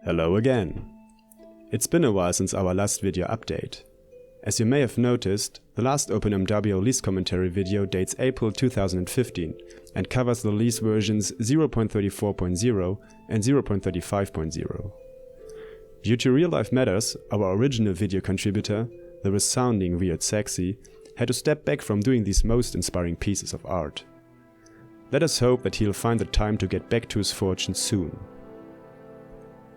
Hello again. It's been a while since our last video update. As you may have noticed, the last OpenMW release commentary video dates April 2015 and covers the release versions 0.34.0 and 0.35.0. Due to Real Life Matters, our original video contributor, the resounding Weird Sexy, had to step back from doing these most inspiring pieces of art. Let us hope that he'll find the time to get back to his fortune soon.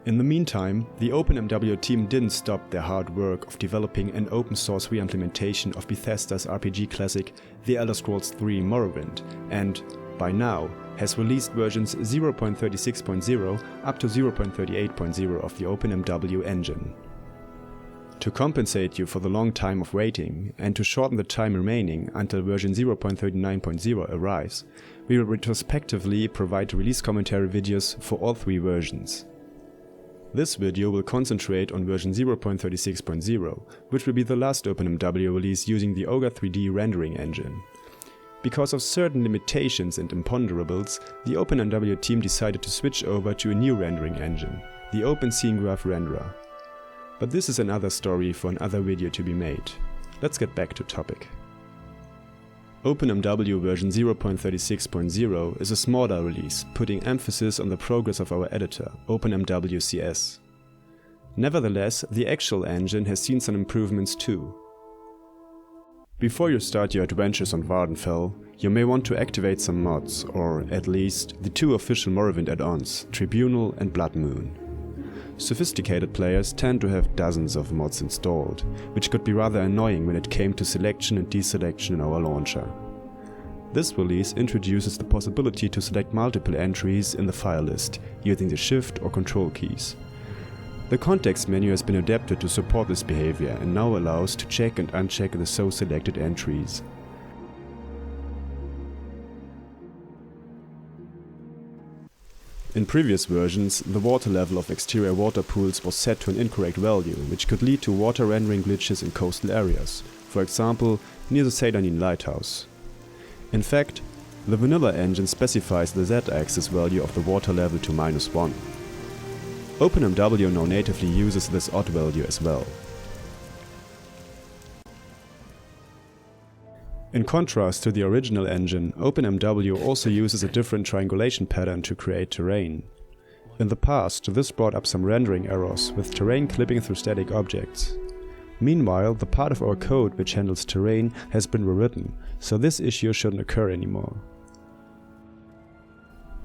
In the meantime, the OpenMW team didn't stop their hard work of developing an open source re-implementation of Bethesda's RPG classic The Elder Scrolls III Morrowind and, by now, has released versions 0.36.0 up to 0.38.0 of the OpenMW engine. To compensate you for the long time of waiting and to shorten the time remaining until version 0.39.0 arrives, we will retrospectively provide release commentary videos for all three versions. This video will concentrate on version 0.36.0, which will be the last OpenMW release using the Ogre 3D rendering engine. Because of certain limitations and imponderables, the OpenMW team decided to switch over to a new rendering engine, the OpenSceneGraph renderer. But this is another story for another video to be made. Let's get back to topic. OpenMW version 0.36.0 is a smaller release, putting emphasis on the progress of our editor, OpenMW-CS. Nevertheless, the actual engine has seen some improvements too. Before you start your adventures on Vardenfell, you may want to activate some mods, or at least the two official Morrowind add-ons, Tribunal and Blood Moon. Sophisticated players tend to have dozens of mods installed, which could be rather annoying when it came to selection and deselection in our launcher. This release introduces the possibility to select multiple entries in the file list, using the Shift or Control keys. The context menu has been adapted to support this behavior and now allows to check and uncheck the so selected entries. In previous versions, the water level of exterior water pools was set to an incorrect value, which could lead to water rendering glitches in coastal areas, for example, near the Seydanin lighthouse. In fact, the vanilla engine specifies the z-axis value of the water level to -1. OpenMW now natively uses this odd value as well. In contrast to the original engine, OpenMW also uses a different triangulation pattern to create terrain. In the past, this brought up some rendering errors, with terrain clipping through static objects. Meanwhile, the part of our code which handles terrain has been rewritten, so this issue shouldn't occur anymore.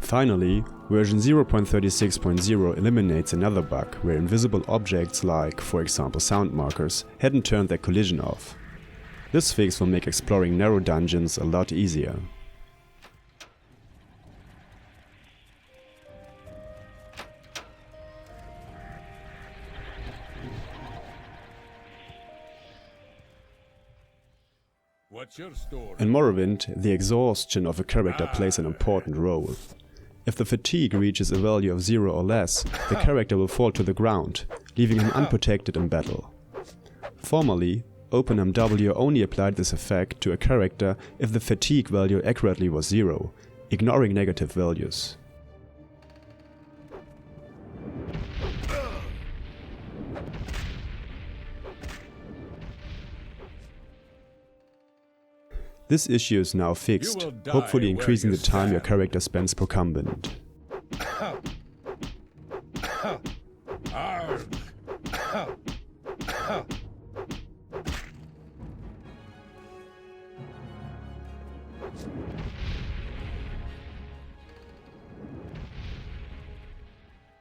Finally, version 0.36.0 eliminates another bug where invisible objects like, for example, sound markers, hadn't turned their collision off. This fix will make exploring narrow dungeons a lot easier. In Morrowind, the exhaustion of a character plays an important role. If the fatigue reaches a value of 0 or less, the character will fall to the ground, leaving him unprotected in battle. Formerly, OpenMW only applied this effect to a character if the fatigue value accurately was 0, ignoring negative values. This issue is now fixed, hopefully increasing the time your character spends per combat.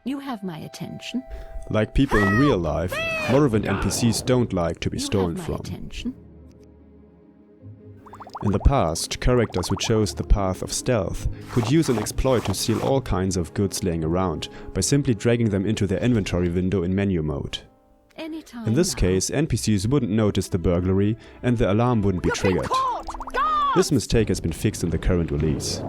You have my attention. Like people in real life, Morrowind NPCs don't like to be stolen from. Attention. In the past, characters who chose the path of stealth could use an exploit to steal all kinds of goods laying around by simply dragging them into their inventory window in menu mode. In this case, NPCs wouldn't notice the burglary and the alarm wouldn't be triggered. This mistake has been fixed in the current release.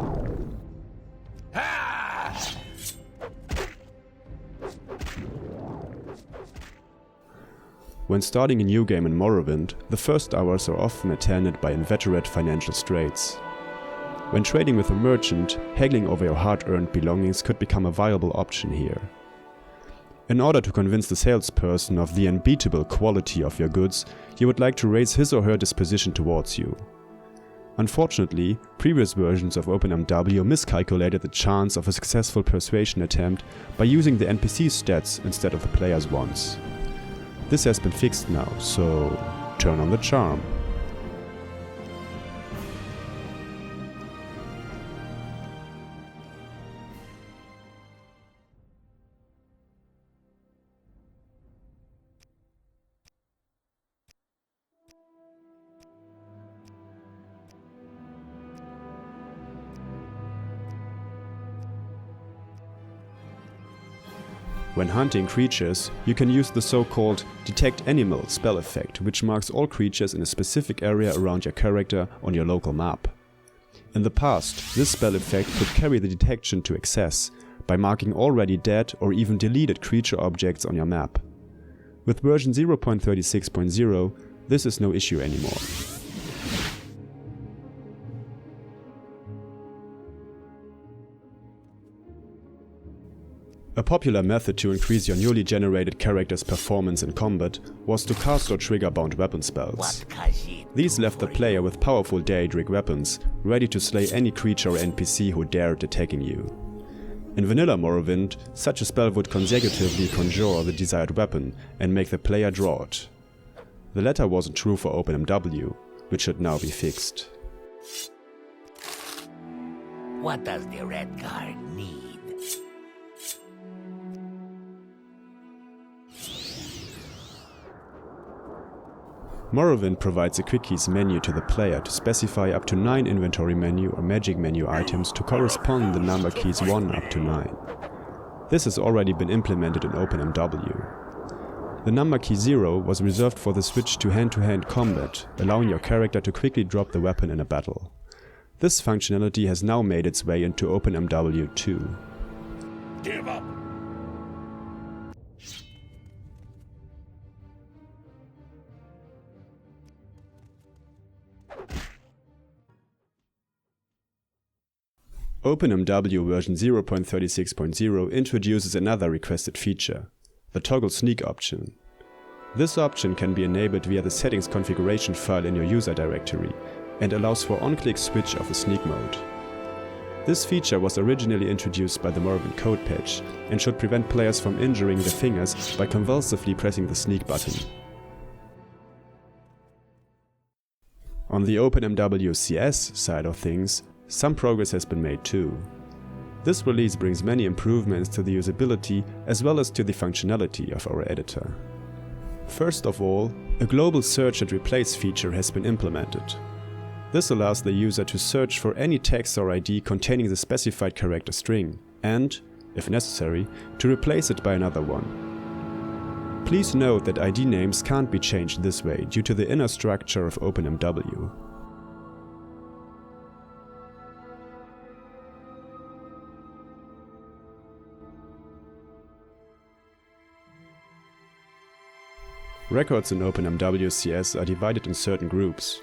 When starting a new game in Morrowind, the first hours are often attended by inveterate financial straits. When trading with a merchant, haggling over your hard-earned belongings could become a viable option here. In order to convince the salesperson of the unbeatable quality of your goods, you would like to raise his or her disposition towards you. Unfortunately, previous versions of OpenMW miscalculated the chance of a successful persuasion attempt by using the NPC's stats instead of the player's ones. This has been fixed now, so turn on the charm. When hunting creatures, you can use the so-called Detect Animal spell effect, which marks all creatures in a specific area around your character on your local map. In the past, this spell effect could carry the detection to excess by marking already dead or even deleted creature objects on your map. With version 0.36.0, this is no issue anymore. A popular method to increase your newly generated character's performance in combat was to cast or trigger bound weapon spells. These left the player with powerful Daedric weapons, ready to slay any creature or NPC who dared attacking you. In vanilla Morrowind, such a spell would consecutively conjure the desired weapon and make the player draw it. The latter wasn't true for OpenMW, which should now be fixed. What does the red card need? Morrowind provides a quick keys menu to the player to specify up to 9 inventory menu or magic menu items to correspond the number keys 1 up to 9. This has already been implemented in OpenMW. The number key 0 was reserved for the switch to hand-to-hand combat, allowing your character to quickly drop the weapon in a battle. This functionality has now made its way into OpenMW 2. Give up! OpenMW version 0.36.0 introduces another requested feature, the toggle sneak option. This option can be enabled via the settings configuration file in your user directory and allows for on-click switch of the sneak mode. This feature was originally introduced by the Morrowind code patch and should prevent players from injuring their fingers by convulsively pressing the sneak button. On the OpenMW-CS side of things, some progress has been made too. This release brings many improvements to the usability as well as to the functionality of our editor. First of all, a global search and replace feature has been implemented. This allows the user to search for any text or ID containing the specified character string and, if necessary, to replace it by another one. Please note that ID names can't be changed this way due to the inner structure of OpenMW. Records in OpenMW-CS are divided in certain groups.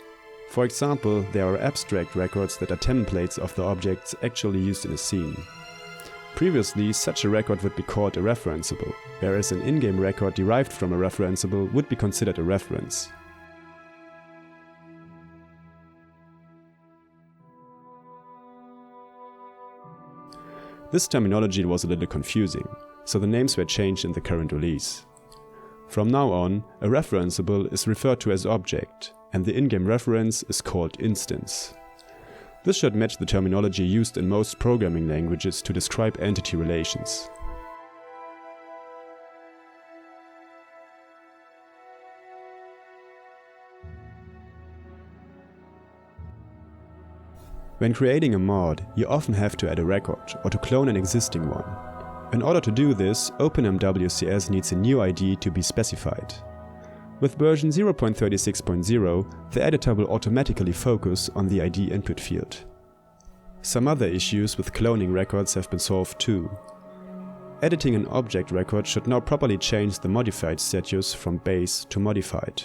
For example, there are abstract records that are templates of the objects actually used in a scene. Previously, such a record would be called a referenceable, whereas an in-game record derived from a referenceable would be considered a reference. This terminology was a little confusing, so the names were changed in the current release. From now on, a referenceable is referred to as object, and the in-game reference is called instance. This should match the terminology used in most programming languages to describe entity relations. When creating a mod, you often have to add a record or to clone an existing one. In order to do this, OpenMW-CS needs a new ID to be specified. With version 0.36.0, the editor will automatically focus on the ID input field. Some other issues with cloning records have been solved too. Editing an object record should now properly change the modified status from base to modified.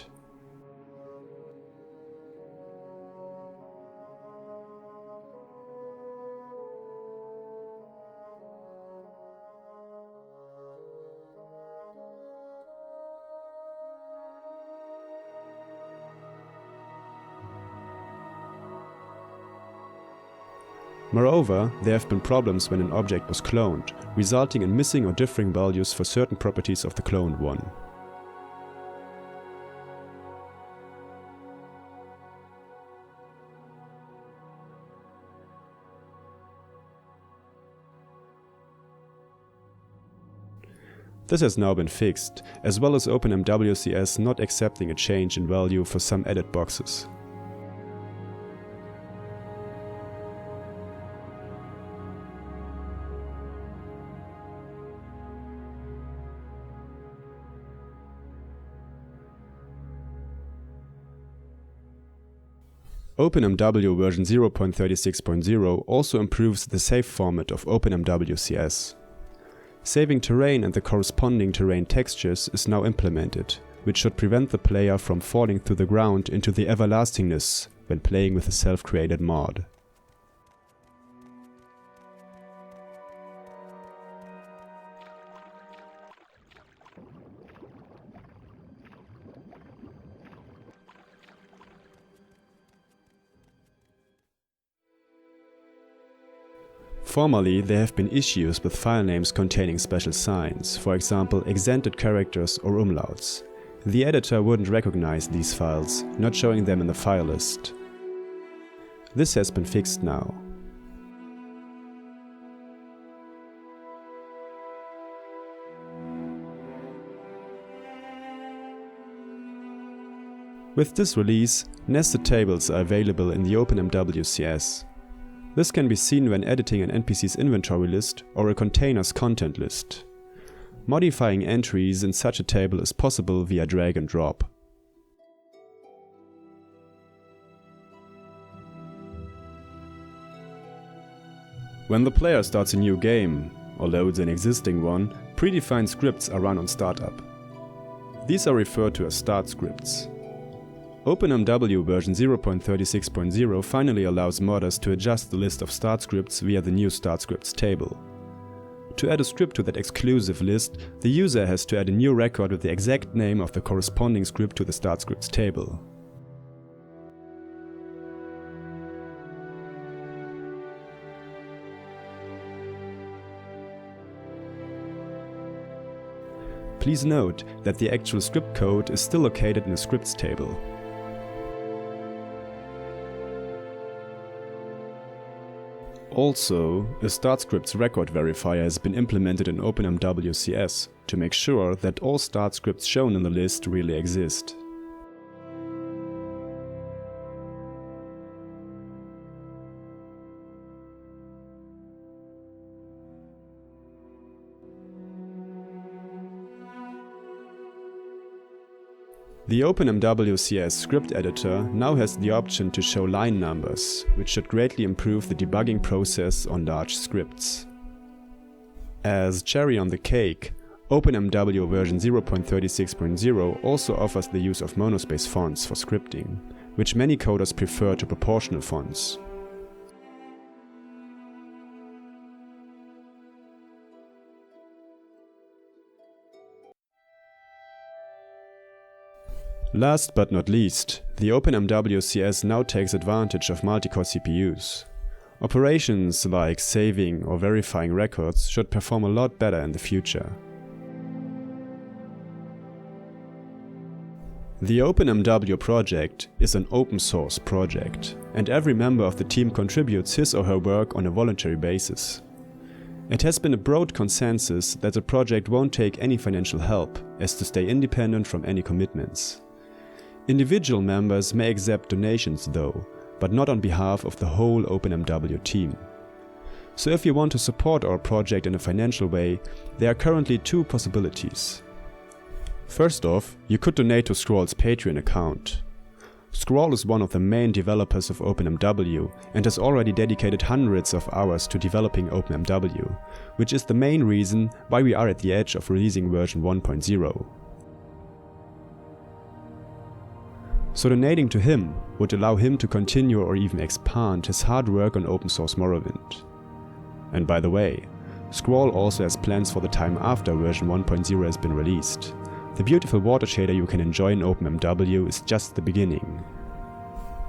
Moreover, there have been problems when an object was cloned, resulting in missing or differing values for certain properties of the cloned one. This has now been fixed, as well as OpenMW-CS not accepting a change in value for some edit boxes. OpenMW version 0.36.0 also improves the save format of OpenMW-CS. Saving terrain and the corresponding terrain textures is now implemented, which should prevent the player from falling through the ground into the everlastingness when playing with a self-created mod. Formerly, there have been issues with file names containing special signs, for example accented characters or umlauts. The editor wouldn't recognize these files, not showing them in the file list. This has been fixed now. With this release, nested tables are available in the OpenMW-CS. This can be seen when editing an NPC's inventory list or a container's content list. Modifying entries in such a table is possible via drag and drop. When the player starts a new game, or loads an existing one, predefined scripts are run on startup. These are referred to as start scripts. OpenMW version 0.36.0 finally allows modders to adjust the list of start scripts via the new start scripts table. To add a script to that exclusive list, the user has to add a new record with the exact name of the corresponding script to the start scripts table. Please note that the actual script code is still located in the scripts table. Also, a start scripts record verifier has been implemented in OpenMW-CS to make sure that all start scripts shown in the list really exist. The OpenMW-CS script editor now has the option to show line numbers, which should greatly improve the debugging process on large scripts. As cherry on the cake, OpenMW version 0.36.0 also offers the use of monospace fonts for scripting, which many coders prefer to proportional fonts. Last but not least, the OpenMW-CS now takes advantage of multi-core CPUs. Operations like saving or verifying records should perform a lot better in the future. The OpenMW project is an open source project, and every member of the team contributes his or her work on a voluntary basis. It has been a broad consensus that the project won't take any financial help, as to stay independent from any commitments. Individual members may accept donations though, but not on behalf of the whole OpenMW team. So if you want to support our project in a financial way, there are currently two possibilities. First off, you could donate to Scroll's Patreon account. Scroll is one of the main developers of OpenMW and has already dedicated hundreds of hours to developing OpenMW, which is the main reason why we are at the edge of releasing version 1.0. So donating to him would allow him to continue or even expand his hard work on open source Morrowind. And by the way, Scroll also has plans for the time after version 1.0 has been released. The beautiful water shader you can enjoy in OpenMW is just the beginning.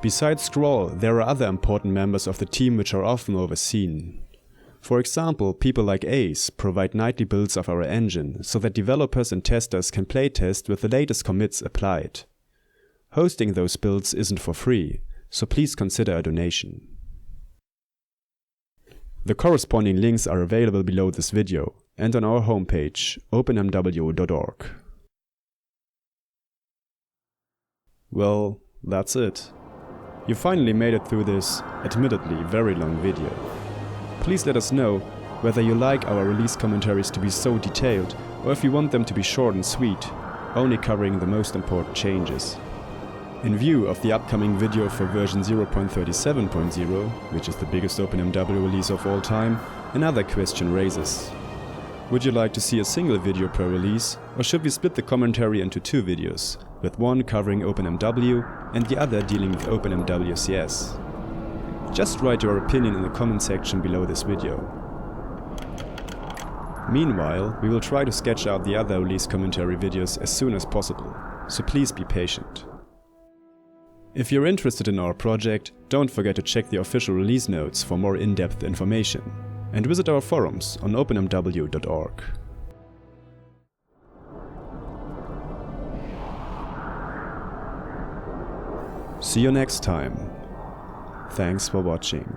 Besides Scroll, there are other important members of the team which are often overseen. For example, people like Ace provide nightly builds of our engine so that developers and testers can playtest with the latest commits applied. Hosting those builds isn't for free, so please consider a donation. The corresponding links are available below this video and on our homepage, openmw.org. Well, that's it. You finally made it through this, admittedly very long video. Please let us know whether you like our release commentaries to be so detailed or if you want them to be short and sweet, only covering the most important changes. In view of the upcoming video for version 0.37.0, which is the biggest OpenMW release of all time, another question raises. Would you like to see a single video per release, or should we split the commentary into two videos, with one covering OpenMW and the other dealing with OpenMW-CS? Just write your opinion in the comment section below this video. Meanwhile, we will try to sketch out the other release commentary videos as soon as possible, so please be patient. If you're interested in our project, don't forget to check the official release notes for more in-depth information, and visit our forums on openmw.org. See you next time. Thanks for watching.